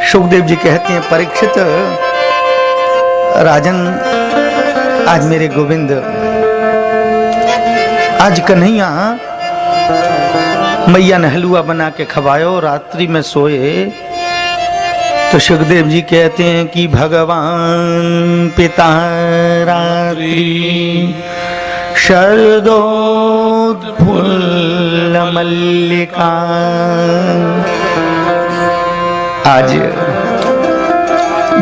सुखदेव जी कहते हैं, परीक्षित राजन, आज मेरे गोविंद, आज कन्हैया मैया ने हलवा बना के खवायो, रात्रि में सोए। तो सुखदेव जी कहते हैं कि भगवान पिता रात्रि शरदोत्फुल्ल मल्लिका। आज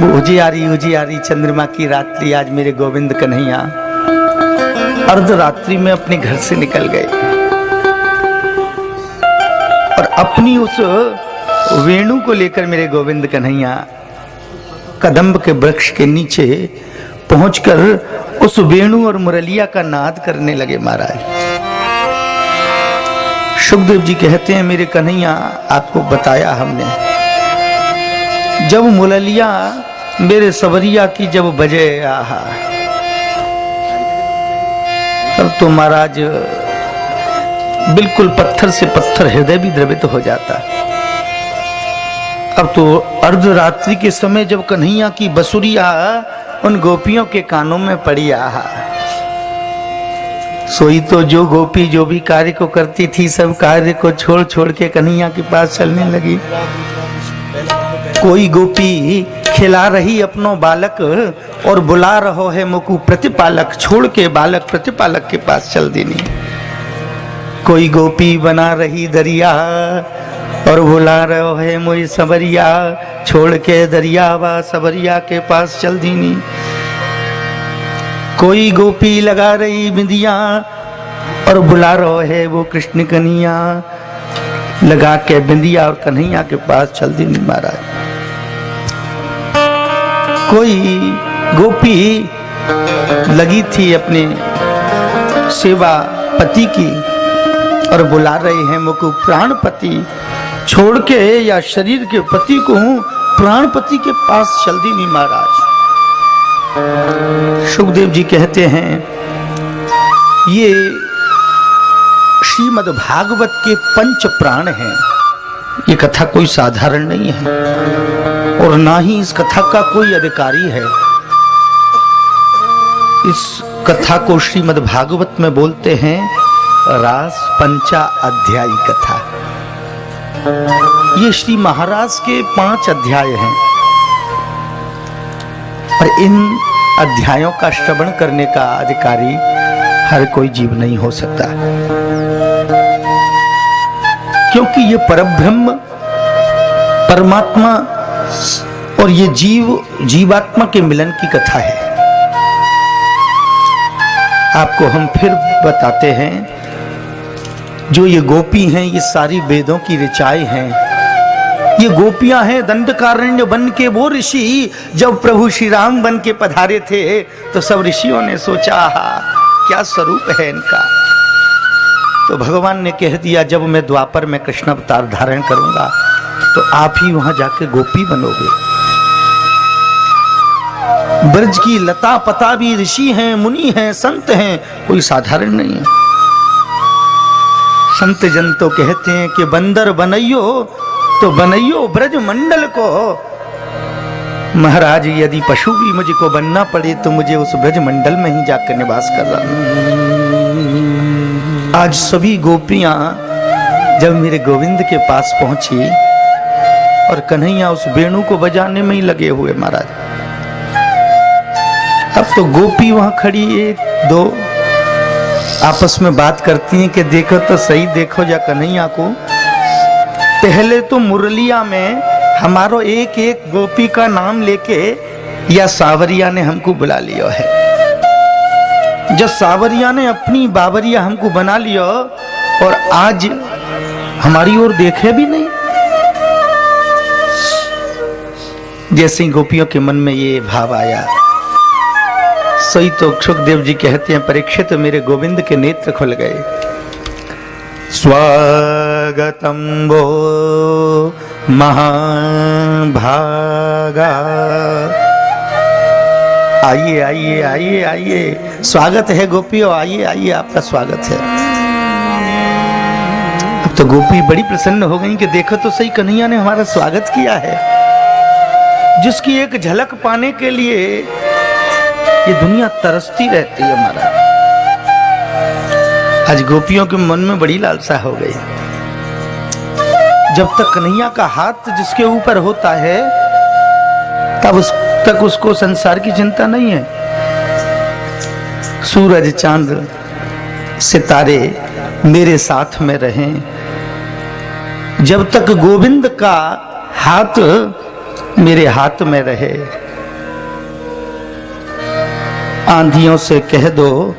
उजियारी चंद्रमा की रात्रि, आज मेरे गोविंद कन्हैया अर्धरात्रि में अपने घर से निकल गए और अपनी उस वेणु को लेकर मेरे गोविंद कन्हैया कदम्ब के वृक्ष के नीचे पहुंचकर उस वेणु और मुरलिया का नाद करने लगे। महाराज सुखदेव जी कहते हैं, मेरे कन्हैया आपको बताया हमने, जब मुरलिया मेरे सवरिया की जब बजे आहा, तब तो महाराज बिल्कुल पत्थर से पत्थर हृदय भी द्रवित हो जाता। अब तो अर्धरात्रि के समय जब कन्हैया की बसुरिया उन गोपियों के कानों में पड़ी, आहा, सोई तो जो गोपी जो भी कार्य को करती थी, सब कार्य को छोड़ छोड़ के कन्हैया के पास चलने लगी। कोई गोपी खिला रही अपनो बालक और बुला रहो है मुकु प्रतिपालक, छोड़ के बालक प्रतिपालक के पास चल देनी। कोई गोपी बना रही दरिया और बुला रहो है मुझे सबरिया, छोड़ के दरिया व सबरिया के पास चल दीनी। कोई गोपी लगा रही बिंदिया और बुला रहो है वो कृष्ण कन्हैया, लगा के बिंदिया और कन्हैया के पास चल दीनी। महाराज कोई गोपी लगी थी अपने सेवा पति की और बुला रहे हैं मुझको प्राणपति, छोड़ के या शरीर के पति को प्राणपति के पास चल दी नहीं। महाराज सुखदेव जी कहते हैं, ये श्रीमद् भागवत के पंच प्राण हैं। ये कथा कोई साधारण नहीं है और ना ही इस कथा का कोई अधिकारी है। इस कथा को श्रीमद् भागवत में बोलते हैं रास पंचा अध्यायी कथा। ये श्री महाराज के 5 अध्याय हैं और इन अध्यायों का श्रवण करने का अधिकारी हर कोई जीव नहीं हो सकता, क्योंकि ये परब्रह्म परमात्मा और ये जीवात्मा के मिलन की कथा है। आपको हम फिर बताते हैं, जो ये गोपी हैं ये सारी वेदों की ऋचाएं हैं। ये गोपियां हैं दंडकारण्य वन के वो ऋषि, जब प्रभु श्री राम बन के पधारे थे तो सब ऋषियों ने सोचा, क्या स्वरूप है इनका। तो भगवान ने कह दिया, जब मैं द्वापर में कृष्ण अवतार धारण करूंगा तो आप ही वहां जाके गोपी बनोगे। ब्रज की लता पता भी ऋषि हैं, मुनि हैं, संत हैं, कोई साधारण नहीं है। संत जन तो कहते हैं कि बंदर बनइयो तो बनइयो ब्रज मंडल को। महाराज यदि पशु भी मुझको बनना पड़े तो मुझे उस ब्रज मंडल में ही जाकर निवास कर रहा हूं। आज सभी गोपियां जब मेरे गोविंद के पास पहुंची और कन्हैया उस वेणु को बजाने में ही लगे हुए। महाराज अब तो गोपी वहां खड़ी 1-2 आपस में बात करती हैं कि देखो तो सही, देखो जा कन्हैया को। पहले तो मुरलिया में हमारो एक एक गोपी का नाम लेके या सावरिया ने हमको बुला लिया है। जब सावरिया ने अपनी बावरिया हमको बना लिया और आज हमारी ओर देखे भी नहीं। जैसे ही गोपियों के मन में ये भाव आया, सही तो सुखदेव जी कहते हैं, परीक्षित मेरे गोविंद के नेत्र खुल गए। स्वागतम वो महाभागा, आइए आइए आइए आइए, स्वागत है गोपियों, आइए आइए, आपका स्वागत है। अब तो गोपी बड़ी प्रसन्न हो गई कि देखो तो सही, कन्हैया ने हमारा स्वागत किया है। जिसकी एक झलक पाने के लिए ये दुनिया तरसती रहती है महाराज। आज गोपियों के मन में बड़ी लालसा हो गई। जब तक कन्हैया का हाथ जिसके ऊपर होता है तब तक उसको संसार की चिंता नहीं है। सूरज चांद सितारे मेरे साथ में रहें, जब तक गोविंद का हाथ मेरे हाथ में रहे। आंधियों से कह दो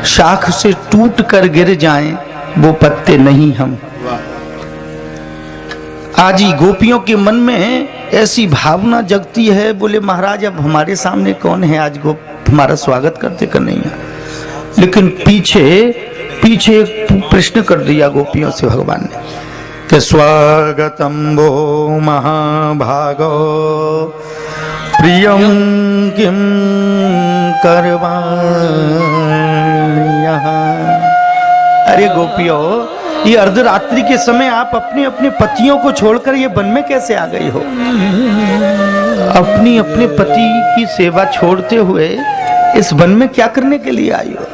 शाख से टूट कर गिर जाएं वो पत्ते नहीं हम। आज ही गोपियों के मन में ऐसी भावना जगती है, बोले महाराज अब हमारे सामने कौन है आज हमारा स्वागत करते कन्हैया। लेकिन पीछे पीछे प्रश्न कर दिया गोपियों से भगवान ने कि स्वागतम वो महाभागो प्रियम किम करवाण्यः। अरे गोपियों, ये अर्धरात्रि के समय आप अपने अपने पतियों को छोड़कर ये वन में कैसे आ गई हो? अपनी अपने पति की सेवा छोड़ते हुए इस वन में क्या करने के लिए आई हो?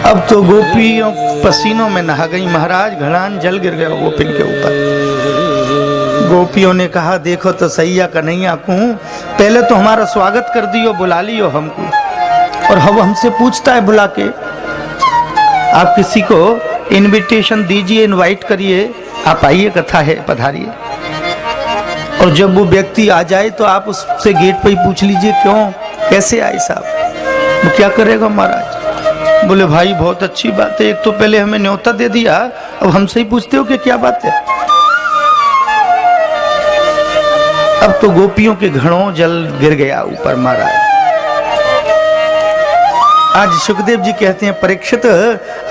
अब तो गोपियों पसीनों में नहा गई महाराज। घड़ान जल गिर गया गोपिन के ऊपर। गोपियों ने कहा देखो तो सैया कन्हैया को पहले तो हमारा स्वागत कर दियो, बुला लियो हमको, और हम हमसे पूछता है बुला के आप किसी को इनविटेशन दीजिए, इनवाइट करिए, आप आइए, कथा है, पधारिए। और जब वो व्यक्ति आ जाए तो आप उससे गेट पे ही पूछ लीजिए क्यों, कैसे आए साहब। वो क्या करेगा महाराज? बोले भाई बहुत अच्छी बात है, एक तो पहले हमें न्योता दे दिया, अब हमसे ही पूछते हो कि क्या बात है। अब तो गोपियों के घड़ों जल गिर गया ऊपर महाराज। आज सुखदेव जी कहते हैं परीक्षित,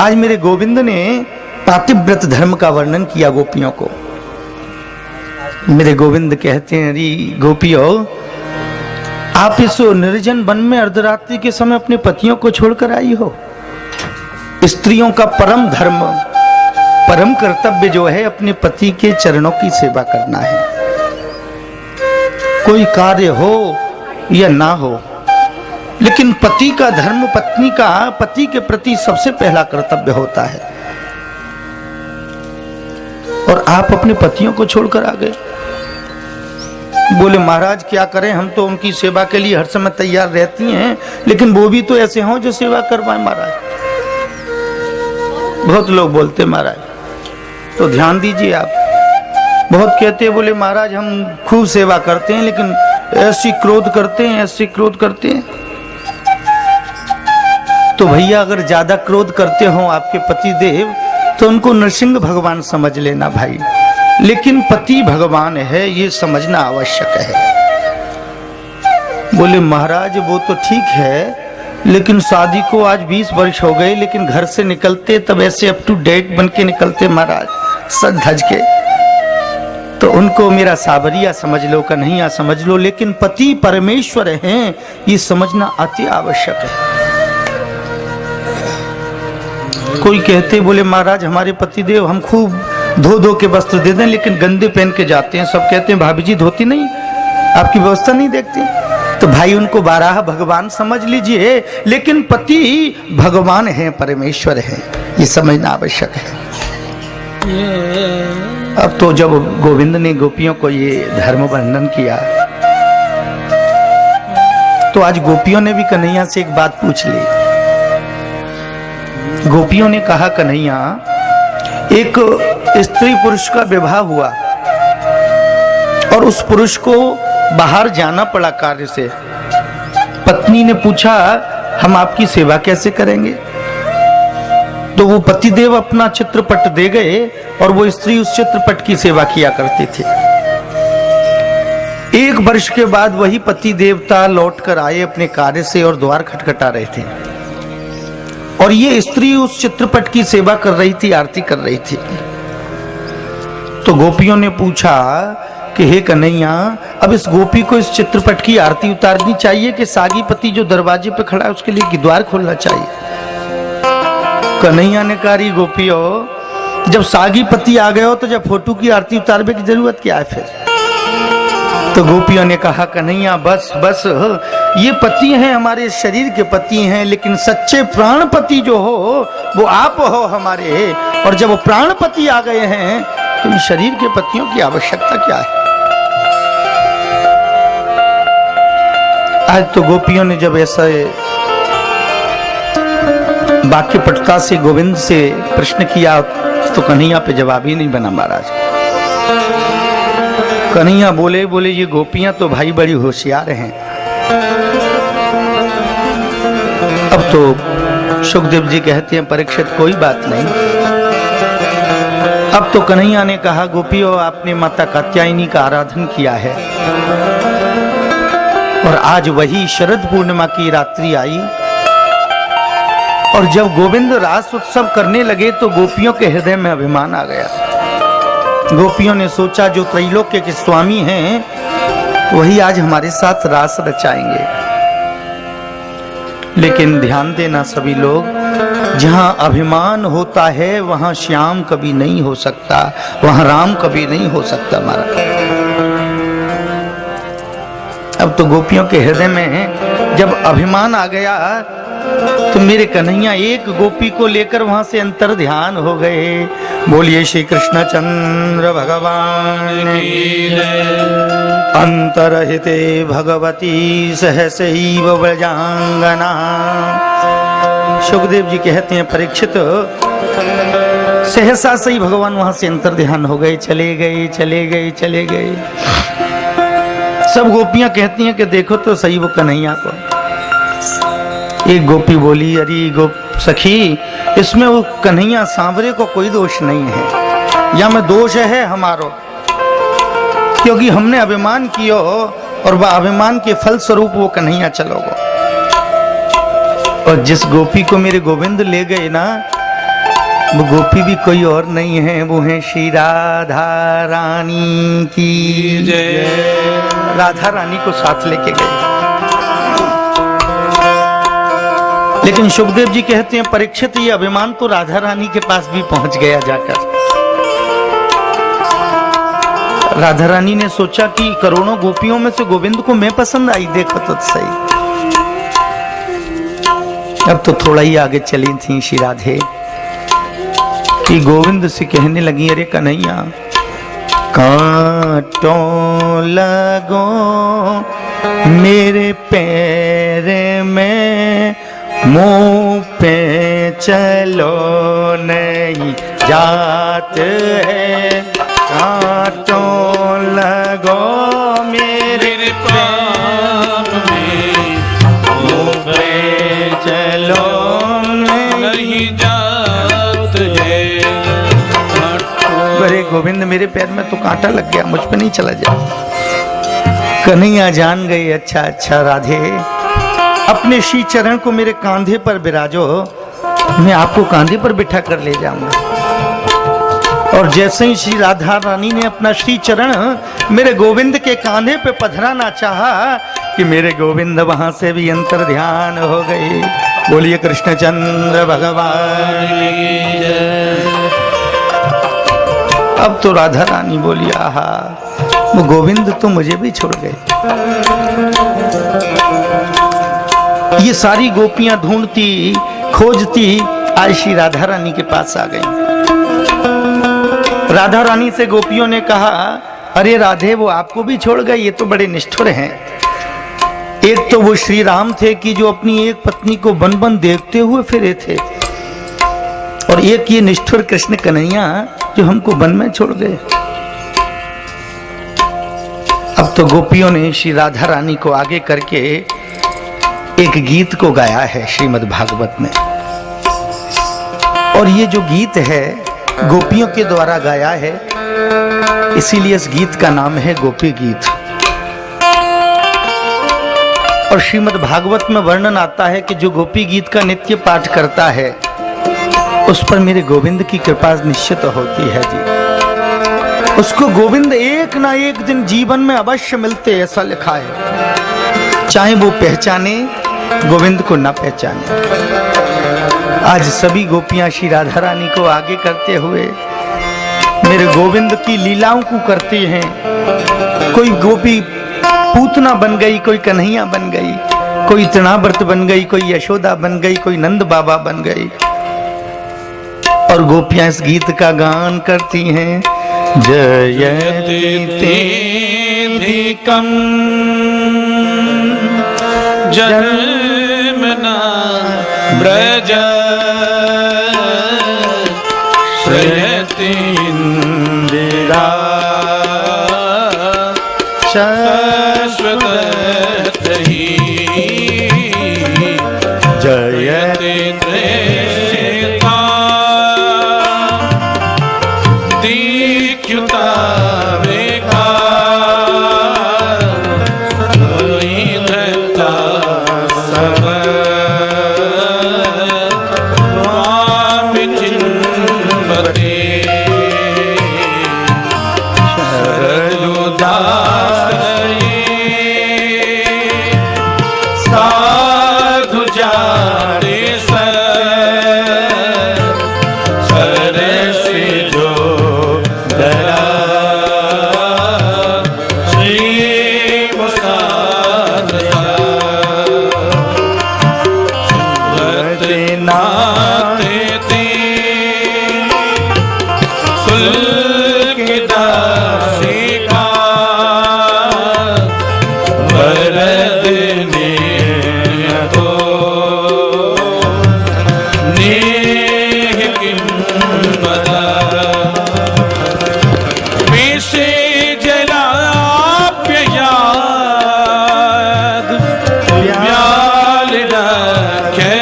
आज मेरे गोविंद ने पातिव्रत धर्म का वर्णन किया गोपियों को। मेरे गोविंद कहते हैं अरे गोपियों, आप इस निर्जन वन में अर्धरात्रि के समय अपने पतियों को छोड़कर आई हो। स्त्रियों का परम धर्म, परम कर्तव्य जो है अपने पति के चरणों की सेवा करना है। कोई कार्य हो या ना हो, लेकिन पति का धर्म, पत्नी का पति के प्रति सबसे पहला कर्तव्य होता है। और आप अपने पतियों को छोड़कर आ गए। बोले महाराज क्या करें, हम तो उनकी सेवा के लिए हर समय तैयार रहती हैं, लेकिन वो भी तो ऐसे हों जो सेवा करवाएं महाराज। बहुत लोग बोलते महाराज, तो ध्यान दीजिए आप। बहुत कहते हैं बोले महाराज हम खूब सेवा करते हैं, लेकिन ऐसी क्रोध करते हैं, ऐसी क्रोध करते हैं। तो भैया अगर ज्यादा क्रोध करते हो आपके पति देव तो उनको नरसिंह भगवान समझ लेना भाई, लेकिन पति भगवान है ये समझना आवश्यक है। बोले महाराज वो तो ठीक है, लेकिन शादी को आज 20 वर्ष हो गए, लेकिन घर से निकलते तब ऐसे अप टू डेट बन के निकलते महाराज, सज धज के। तो उनको मेरा सावरिया समझ लो, कन्हैया समझ लो, लेकिन पति परमेश्वर हैं ये समझना अति आवश्यक है। कोई कहते बोले महाराज हमारे पति देव हम खूब धो धो के वस्त्र दे दें, लेकिन गंदे पहन के जाते हैं। सब कहते हैं भाभी जी धोती नहीं, आपकी व्यवस्था नहीं देखती। तो भाई उनको बारह भगवान समझ लीजिए, लेकिन पति भगवान है, परमेश्वर है, ये समझना आवश्यक है। अब तो जब गोविंद ने गोपियों को ये धर्म वर्णन किया, तो आज गोपियों ने भी कन्हैया से एक बात पूछ ली। गोपियों ने कहा कन्हैया एक स्त्री पुरुष का विवाह हुआ और उस पुरुष को बाहर जाना पड़ा कार्य से। पत्नी ने पूछा हम आपकी सेवा कैसे करेंगे? तो वो पतिदेव अपना चित्रपट दे गए और वो स्त्री उस चित्रपट की सेवा किया करती थी। 1 वर्ष के बाद वही पति देवता लौट कर आए अपने कार्य से और द्वार खटखटा रहे थे, और ये स्त्री उस चित्रपट की सेवा कर रही थी, आरती कर रही थी। तो गोपियों ने पूछा कि हे कन्हैया, अब इस गोपी को इस चित्रपट की आरती उतारनी चाहिए कि सागी पति जो दरवाजे पे खड़ा है उसके लिए द्वार खोलना चाहिए? कन्हैया ने कहा गोपियों, जब सागी पति आ गए हो तो जब फोटो की आरती उतारने की जरूरत क्या है? फिर तो गोपियों ने कहा कन्हैया बस बस, ये पति हैं हमारे शरीर के पति हैं, लेकिन सच्चे प्राणपति जो हो वो आप हो हमारे, और जब प्राणपति आ गए हैं तो इन शरीर के पतियों की आवश्यकता क्या है। आज तो गोपियों ने जब ऐसा वाक्य पटुता से गोविंद से प्रश्न किया तो कन्हैया पे जवाब ही नहीं बना महाराज। कन्हैया बोले ये गोपियां तो भाई बड़ी होशियार हैं। अब तो सुखदेव जी कहते हैं परीक्षित कोई बात नहीं। अब तो कन्हैया ने कहा गोपियों आपने माता कात्यायनी का आराधन किया है, और आज वही शरद पूर्णिमा की रात्रि आई, और जब गोविंद रास उत्सव करने लगे तो गोपियों के हृदय में अभिमान आ गया। गोपियों ने सोचा जो त्रैलोक्य के स्वामी हैं वही आज हमारे साथ रास रचाएंगे। लेकिन ध्यान देना सभी लोग, जहां अभिमान होता है वहां श्याम कभी नहीं हो सकता, वहां राम कभी नहीं हो सकता हमारा। अब तो गोपियों के हृदय में जब अभिमान आ गया तो मेरे कन्हैया एक गोपी को लेकर वहां से अंतर ध्यान हो गए। बोलिए श्री कृष्ण चंद्र भगवान अंतरहिते भगवती सहसैव व्रजांगना। सुखदेव जी कहते हैं परीक्षित सहसा से ही भगवान वहां से अंतर ध्यान हो गए, चले गए चले गए चले गए। सब गोपियां कहती हैं कि देखो तो सही वो कन्हैया को। एक गोपी बोली अरे सखी इसमें वो कन्हैया सांवरे को कोई दोष नहीं है, या में दोष है हमारो, क्योंकि हमने अभिमान कियो और वह अभिमान के फल स्वरूप वो कन्हैया चलोगो। और जिस गोपी को मेरे गोविंद ले गए ना, वो गोपी भी कोई और नहीं है, वो है श्री राधा रानी की जय। राधा रानी को साथ लेके गए। लेकिन सुखदेव जी कहते हैं परीक्षित ये अभिमान तो राधा रानी के पास भी पहुंच गया जाकर। राधा रानी ने सोचा कि करोड़ों गोपियों में से गोविंद को मैं पसंद आई, देखो तो सही। अब तो थोड़ा ही आगे चली थी श्री राधे कि गोविंद से कहने लगी अरे कन्हैया कांटों लगो मेरे पैर में, मुंह पे चलो नहीं जात है, कांटों लगो मेरे पैर में, मुंह पे चलो नहीं जात है। अरे गोविंद मेरे पैर में तो कांटा लग गया, मुझ पे नहीं चला जाए। कन्हैया जान गई अच्छा राधे अपने श्री चरण को मेरे कांधे पर बिराजो, मैं आपको कांधे पर बिठा कर ले जाऊंगा। और जैसे ही श्री राधा रानी ने अपना श्री चरण मेरे गोविंद के कांधे पे पधराना चाहा कि मेरे गोविंद वहां से भी अंतर ध्यान हो गए। बोलिए कृष्ण चंद्र भगवान की जय। अब तो राधा रानी बोली आहा वो गोविंद तो मुझे भी छोड़ गए। ये सारी गोपियां ढूंढती खोजती आज श्री राधा रानी के पास आ गई। राधा रानी से गोपियों ने कहा अरे राधे वो आपको भी छोड़ गए, ये तो बड़े निष्ठुर हैं। एक तो वो श्री राम थे कि जो अपनी एक पत्नी को बन बन देखते हुए फिरे थे, और एक ये निष्ठुर कृष्ण कन्हैया जो हमको वन में छोड़ गए। अब तो गोपियों ने श्री राधा रानी को आगे करके एक गीत को गाया है श्रीमद् भागवत में, और ये जो गीत है गोपियों के द्वारा गाया है, इसीलिए इस गीत का नाम है गोपी गीत। और श्रीमद् भागवत में वर्णन आता है कि जो गोपी गीत का नित्य पाठ करता है उस पर मेरे गोविंद की कृपा निश्चित होती है जी। उसको गोविंद एक ना एक दिन जीवन में अवश्य मिलते, ऐसा लिखा है, चाहे वो पहचाने गोविंद को ना पहचाने। आज सभी गोपियां श्री राधा रानी को आगे करते हुए मेरे गोविंद की लीलाओं को करती हैं। कोई गोपी पूतना बन गई, कोई कन्हैया बन गई, कोई तृणाव्रत बन गई, कोई यशोदा बन गई, कोई नंद बाबा बन गई। और गोपियां इस गीत का गान करती हैं, जयति तेधिकं जन्मना ब्रज श्रयति इंदिरा शाश्वतहि जयति त्रेता दीक्षुता वेका धृता सब चिन्वते शरदुदासये साधु जाने सरस जो दरा श्री मुसादरा नाते ते सुल्किदासी का वरद ने तो नेह किम्मदा विषे जलाप्ययाद व्याल रखे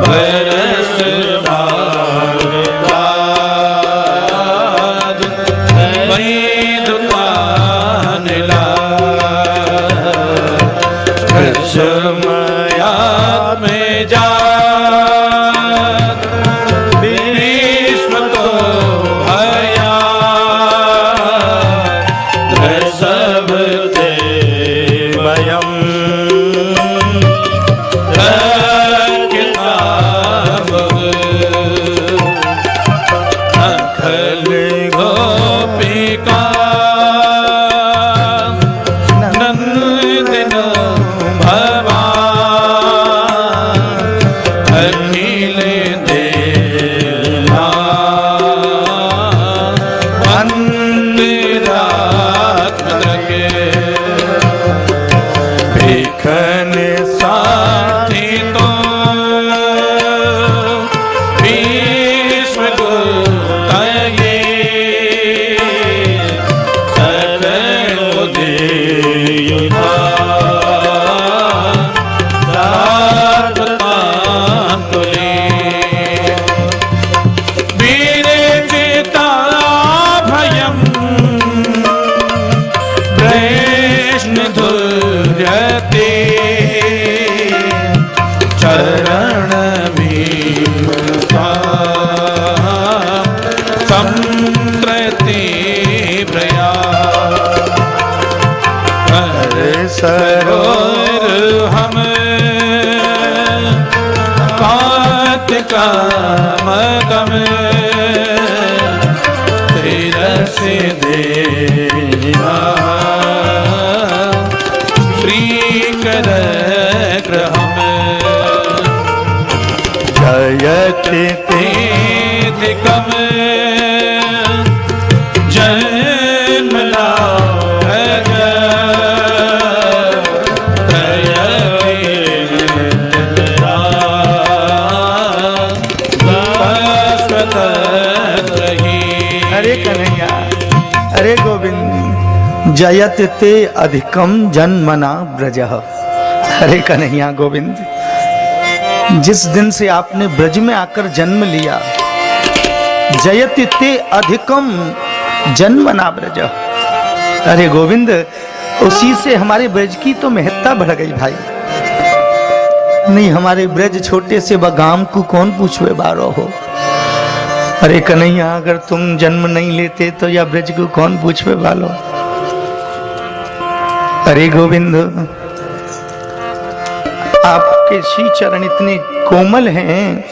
बरस बाद वैद पान ला कृष्णमयात में जा विश्व को भया सब देवयम् अखल गोपिका नंदन भवान अखिल देवा वंदिरात्मक भिखन साथी तो विश्व गुप्तये सर्वोदयता साधुतान्तुले वीरचिता भयम् वैष्णधुर्यते चरण संप्रति प्रया सरोर हम कार्तिका मगम तिरस देवा श्रीकर ग्रहम जयति तेधिकं जन्मना भज त्रयति इंदिरा शाश्वतहि। हरे कन्हैया, हरे गोविंद। जयत ते अधिकम जन्मना ब्रजः। हरे कन्हैया गोविंद, जिस दिन से आपने ब्रज में आकर जन्म लिया, जयत ते अधिकम जन्मना ब्रजः। अरे गोविंद, उसी से हमारे ब्रज की तो महत्ता बढ़ गई भाई। नहीं हमारे ब्रज छोटे से बगाम को कौन पूछवे बारो हो। अरे कन्हैया, अगर तुम जन्म नहीं लेते तो या ब्रज को कौन पूछवे वालो। अरे गोविंद, आपके श्री चरण इतने कोमल हैं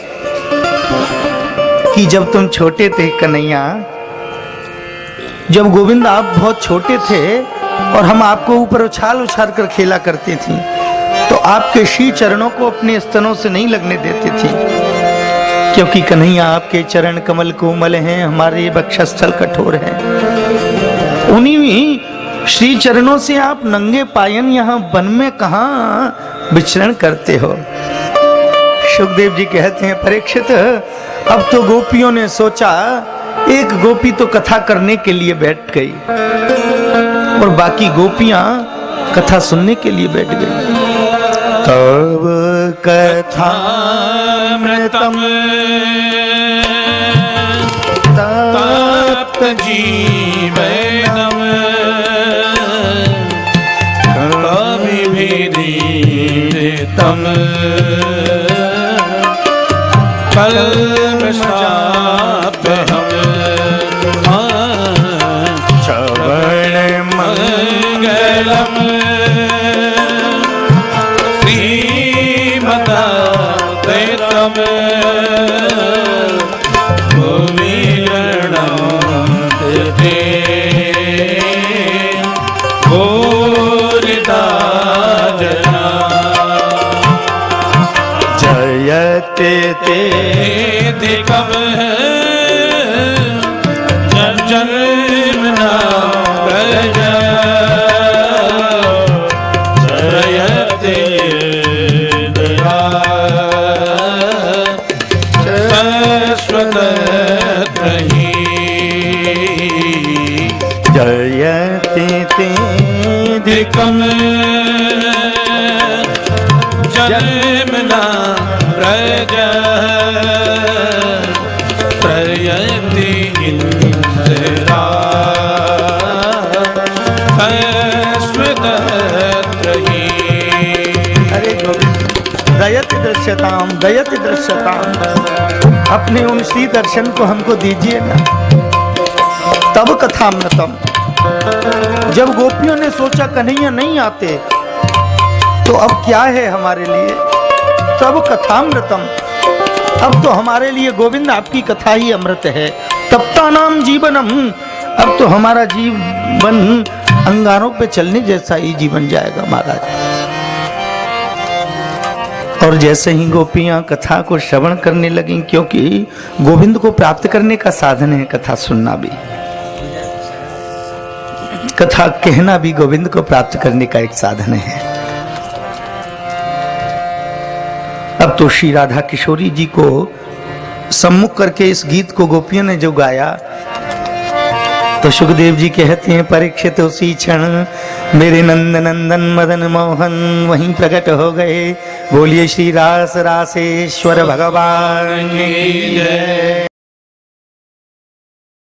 कि जब तुम छोटे थे कन्हैया, जब गोविंद आप बहुत छोटे थे और हम आपको ऊपर उछाल उछाल कर खेला करते थे, तो आपके श्री चरणों को अपने स्तनों से नहीं लगने देते थे, क्योंकि कन्हैया आपके चरण कमल कोमल हैं, हमारे वक्षस्थल कठोर हैं। उन्हीं श्री चरणों से आप नंगे पायन यहाँ वन में कहाँ विचरण करते हो। सुखदेव जी कहते हैं, परीक्षित अब तो गोपियों ने सोचा, एक गोपी तो कथा करने के लिए बैठ गई और बाकी गोपियां कथा सुनने के लिए बैठ गई। तब कथा मृतम तप्त जीवनम कविभिरीडितम कल्मषापहम् श्रवण मंगलम श्रीमदातैतम भूमिगणन्ते भूरिता जना जयते ते दिकम जन्मना गज जयते दया शाश्वत रही जयते ते दिकम जन्मना प्रज प्रयति इंदिरा शाश्वत रही। अरे गोविंद, दयति दृश्यताम दयति दृश्यताम, अपने उन श्री दर्शन को हमको दीजिए ना। तब कथामृतम, जब गोपियों ने सोचा कन्हैया नहीं आते तो अब क्या है हमारे लिए, तब कथामृतम, अब तो हमारे लिए गोविंद आपकी कथा ही अमृत है। तप्ता नाम जीवनम, अब तो हमारा जीवन अंगारों पे चलने जैसा ही जीवन जाएगा महाराज। और जैसे ही गोपियां कथा को श्रवण करने लगीं, क्योंकि गोविंद को प्राप्त करने का साधन है कथा सुनना भी, कथा कहना भी गोविंद को प्राप्त करने का एक साधन है। अब तो श्री राधा किशोरी जी को सम्मुख करके इस गीत को गोपियों ने जो गाया, तो सुखदेव जी कहते हैं, परीक्षित उसी क्षण मेरे नंद नंदन मदन मोहन वहीं प्रकट हो गए। बोलिए श्री रास रासेश्वर भगवान की जय।